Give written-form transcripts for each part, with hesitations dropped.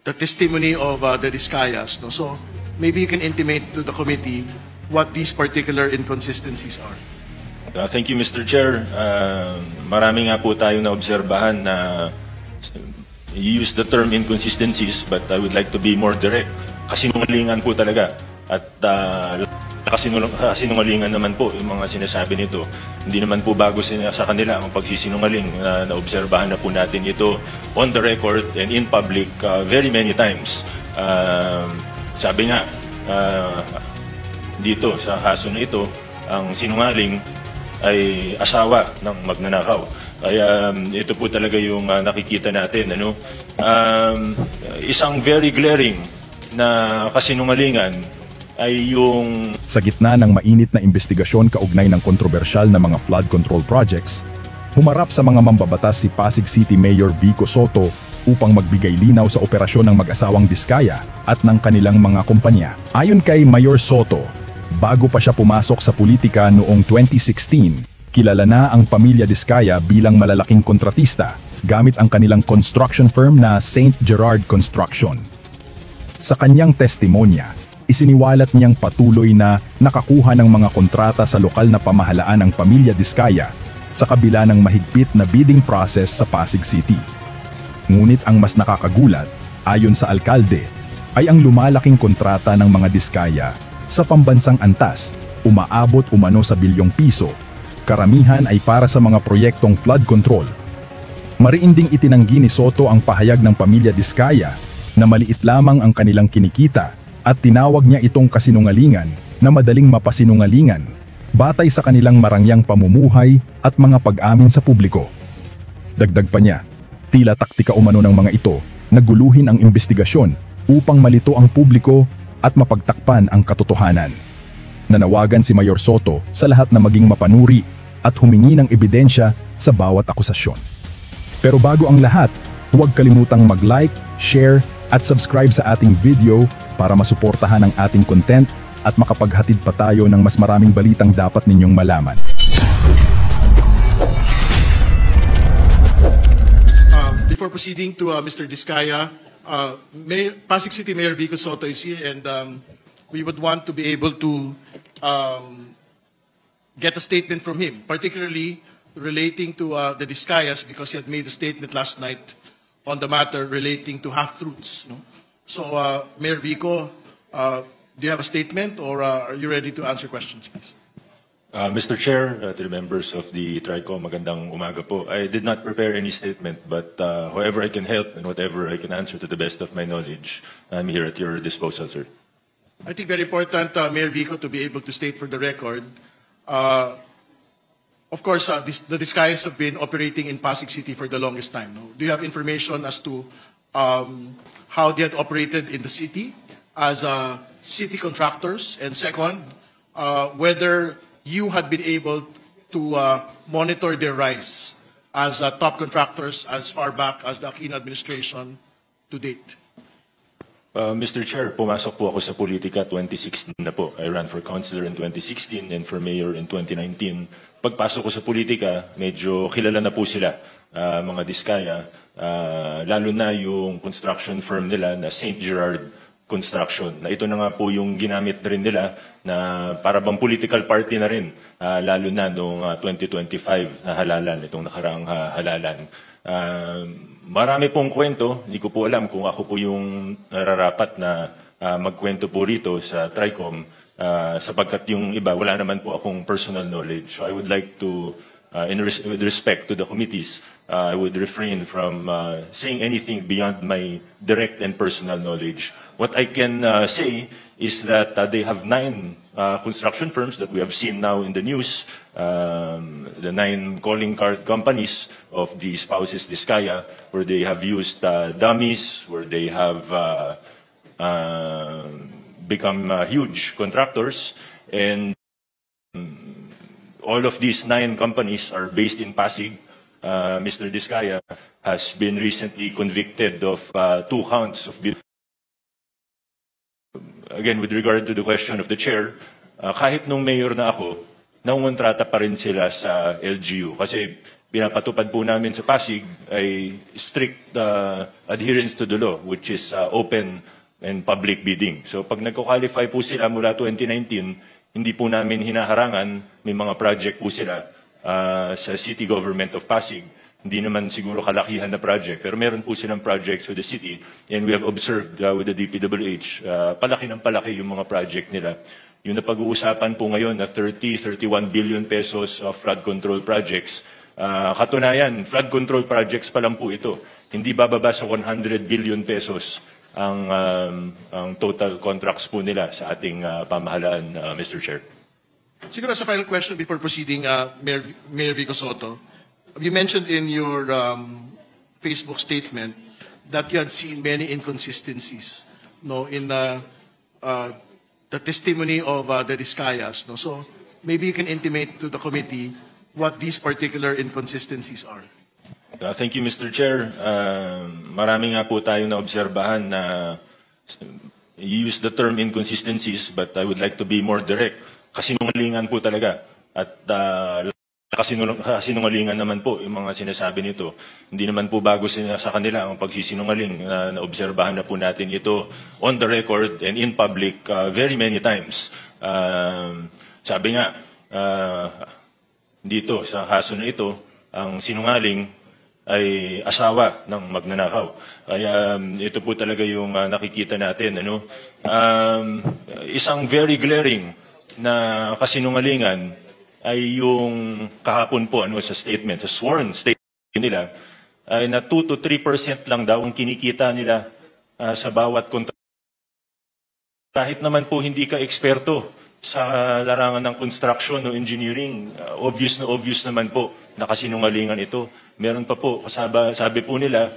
the testimony of the Discayas. No? So maybe you can intimate to the committee what these particular inconsistencies are. Thank you, Mr. Chair. Marami nga po tayong naobserbahan na you use the term inconsistencies, but I would like to be more direct. Kasinungalingan po talaga. At kasinungalingan naman po yung mga sinasabi nito. Hindi naman po bago sa kanila ang pagsisinungaling. Naobserbahan na po natin ito on the record and in public very many times. Sabi nga, dito sa kaso na ito, ang sinungaling ay asawa ng magnanakaw. Kaya ito po talaga yung nakikita natin. Ano? Isang very glaring na kasinungalingan ay yung... Sa gitna ng mainit na investigasyon kaugnay ng kontrobersyal na mga flood control projects, humarap sa mga mambabatas si Pasig City Mayor Vico Soto upang magbigay linaw sa operasyon ng mag-asawang Diskaya at ng kanilang mga kumpanya. Ayon kay Mayor Soto, bago pa siya pumasok sa politika noong 2016, kilala na ang pamilya Diskaya bilang malalaking kontratista gamit ang kanilang construction firm na St. Gerard Construction. Sa kanyang testimonya, isiniwalat niyang patuloy na nakakuha ng mga kontrata sa lokal na pamahalaan ng pamilya Diskaya sa kabila ng mahigpit na bidding process sa Pasig City. Ngunit ang mas nakakagulat, ayon sa alkalde, ay ang lumalaking kontrata ng mga Diskaya sa pambansang antas, umaabot umano sa bilyong piso. Karamihan ay para sa mga proyektong flood control. Mariinding itinanggi ni Soto ang pahayag ng pamilya Diskaya na maliit lamang ang kanilang kinikita at tinawag niya itong kasinungalingan na madaling mapasinungalingan batay sa kanilang marangyang pamumuhay at mga pag-amin sa publiko. Dagdag pa niya, tila taktika umano ng mga ito na guluhin ang investigasyon upang malito ang publiko at mapagtakpan ang katotohanan. Nanawagan si Mayor Soto sa lahat na maging mapanuri at humingi ng ebidensya sa bawat akusasyon. Pero bago ang lahat, huwag kalimutang mag-like, share at subscribe sa ating video para masuportahan ang ating content at makapaghatid pa tayo ng mas maraming balitang dapat ninyong malaman. Before proceeding to Mr. Diskaya, Pasig City Mayor Vico Soto is here, and we would want to be able to get a statement from him, particularly relating to the Diskayas, because he had made a statement last night on the matter relating to half-truths. No? So, Mayor Vico, do you have a statement, or are you ready to answer questions, please? Mr. Chair, to the members of the TRICOM, magandang umaga po. I did not prepare any statement, but however I can help and whatever I can answer to the best of my knowledge, I'm here at your disposal, sir. I think very important, Mayor Vico, to be able to state for the record. Of course, the Diskayas have been operating in Pasig City for the longest time. No? Do you have information as to how they had operated in the city as city contractors? And second, whether you had been able to monitor their rise as top contractors as far back as the Aquino administration to date? Mr. Chair, pumasok po ako sa politika 2016 na po. I ran for councilor in 2016 and for mayor in 2019. Pagpasok ko sa politika, medyo kilala na po sila, mga Diskaya, lalo na yung construction firm nila na St. Gerard Construction. Na ito na nga po yung ginamit na rin nila na para bang political party na rin, lalo na noong 2025 na halalan, itong nakaraang halalan. Marami pong kwento, hindi ko po alam kung ako po yung nararapat na magkwento po rito sa TRICOM, sapagkat yung iba, wala naman po akong personal knowledge. So I would like to, with respect to the committees, I would refrain from saying anything beyond my direct and personal knowledge. What I can say is that they have 9 construction firms that we have seen now in the news, the 9 calling card companies of the spouses Diskaya, where they have used dummies, where they have become huge contractors, and all of these 9 companies are based in Pasig. Mr. Diskaya has been recently convicted of 2 counts of again, with regard to the question of the chair, kahit nung mayor na ako, nangontrata pa rin sila sa LGU. Kasi pinapatupad po namin sa Pasig ay strict adherence to the law, which is open and public bidding. So pag nagko-qualify po sila mula 2019, hindi po namin hinaharangan, may mga project po sila sa City Government of Pasig. Hindi naman siguro kalakihan na project, pero meron po silang projects with the city. And we have observed with the DPWH, palaki ng palaki yung mga project nila. Yung napag-uusapan po ngayon na 31 billion pesos of flood control projects, katunayan, flood control projects pa lang po ito. Hindi bababa sa 100 billion pesos ang total contracts po nila sa ating pamahalaan, Mr. Chair. Siguro as a final question before proceeding, Mayor Vico Soto, you mentioned in your Facebook statement that you had seen many inconsistencies, no, in the testimony of the Discayas, no. So maybe you can intimate to the committee what these particular inconsistencies are. Thank you, Mr. Chair. Marami nga po tayo na obserbahan na you use the term inconsistencies, but I would like to be more direct. Kasinungalingan po talaga. At kasinungalingan naman po yung mga sinasabi nito. Hindi naman po bago sa kanila ang pagsisinungaling. Naobserbahan na po natin ito on the record and in public very many times. Sabi nga, dito sa kaso na ito, ang sinungaling ay asawa ng magnanakaw. Kaya ito po talaga yung nakikita natin. Ano? Isang very glaring na kasinungalingan ay yung kahapon po sa statement, sa sworn statement nila, ay na 2 to 3% lang daw ang kinikita nila sa bawat kontrata. Kahit naman po hindi ka eksperto sa larangan ng construction o engineering, obvious naman po na kasinungalingan ito. Meron pa po, sabi po nila,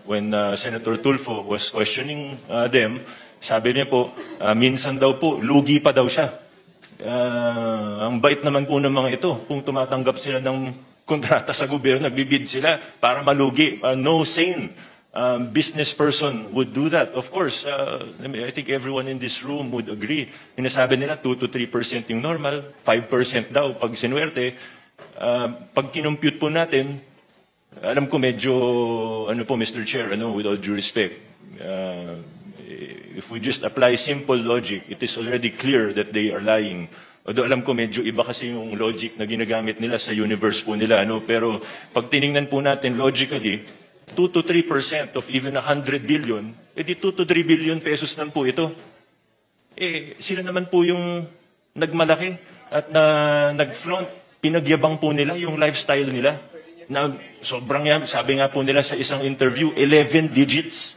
when Senator Tulfo was questioning them, sabi niya po, minsan daw po, lugi pa daw siya. Ang bait naman po ng mga ito, kung tumatanggap sila ng kontrata sa gobyerno, nagbibid sila para malugi. No sane business person would do that. Of course, I think everyone in this room would agree. Sinasabi nila 2 to 3% yung normal, 5% daw pag sinuwerte. Pag kinumpute po natin, alam ko medyo, Mr. Chair, with all due respect, if we just apply simple logic, it is already clear that they are lying. Although alam ko medyo iba kasi yung logic na ginagamit nila sa universe po nila. Pero pag tiningnan po natin logically, 2 to 3% of even 100 billion, edi 2 to 3 billion pesos lang po ito. Sila naman po yung nagmalaki at nag-flaunt, pinagyabang po nila yung lifestyle nila. Na sobrang yan, sabi nga po nila sa isang interview, 11 digits.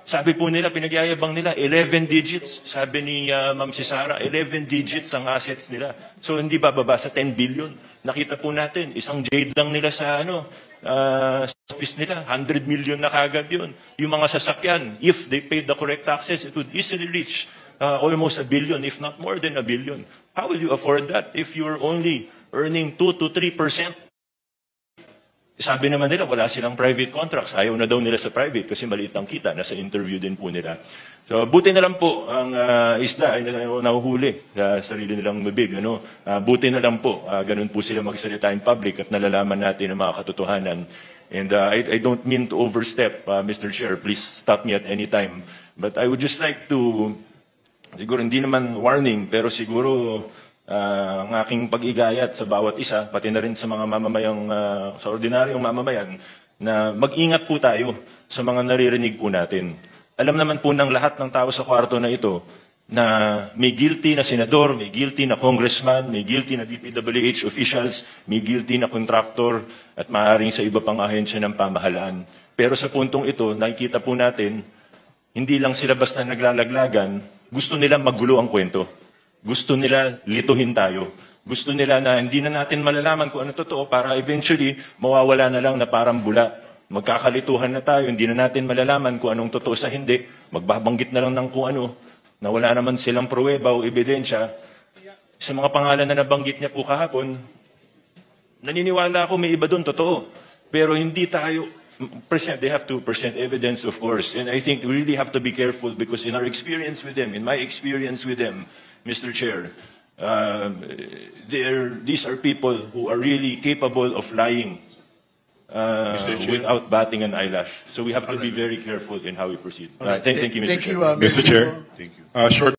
Sabi po nila, pinagyayabang nila, 11 digits. Sabi ni Ma'am si Sara, 11 digits ang assets nila. So hindi bababa sa 10 billion. Nakita po natin, isang jade lang nila sa office nila, 100 million na kagad yun. Yung mga sasakyan, if they paid the correct taxes, it would easily reach almost 1 billion, if not more than 1 billion. How will you afford that if you're only earning 2 to 3%? Sabi naman nila, wala silang private contracts. Ayaw na daw nila sa private kasi maliit ang kita. Nasa interview din po nila. So, buti na lang po ang isda ay nahuhuli sa sarili nilang bibig. Buti na lang po. Ganun po sila magsalita in public at nalalaman natin ang mga katotohanan. And I don't mean to overstep, Mr. Chair. Please stop me at any time. But I would just like to, siguro hindi naman warning, pero siguro ang aking pag-igayat sa bawat isa, pati na rin sa mga mamamayang, sa ordinaryong mamamayan, na mag-ingat po tayo sa mga naririnig po natin. Alam naman po ng lahat ng tao sa kwarto na ito na may guilty na senador, may guilty na congressman, may guilty na DPWH officials, may guilty na contractor at maaaring sa iba pang ahensya ng pamahalaan. Pero sa puntong ito, nakikita po natin, hindi lang sila basta naglalaglagan, gusto nila magulo ang kwento. Gusto nila lituhin tayo. Gusto nila na hindi na natin malalaman kung ano totoo para eventually mawawala na lang na parang bula. Magkakalituhan na tayo, hindi na natin malalaman kung anong totoo sa hindi. Magbabanggit na lang ng kung ano, na wala naman silang pruweba o ebidensya. Sa mga pangalan na nabanggit niya po kahapon, naniniwala ako may iba doon, totoo. Pero hindi tayo, they have to present evidence, of course. And I think we really have to be careful because in our experience with them, in my experience with them, Mr. Chair, These are people who are really capable of lying without batting an eyelash. So we have to be very careful in how we proceed. Thank you, Mr. Chair. Mr. Mr. Chair, short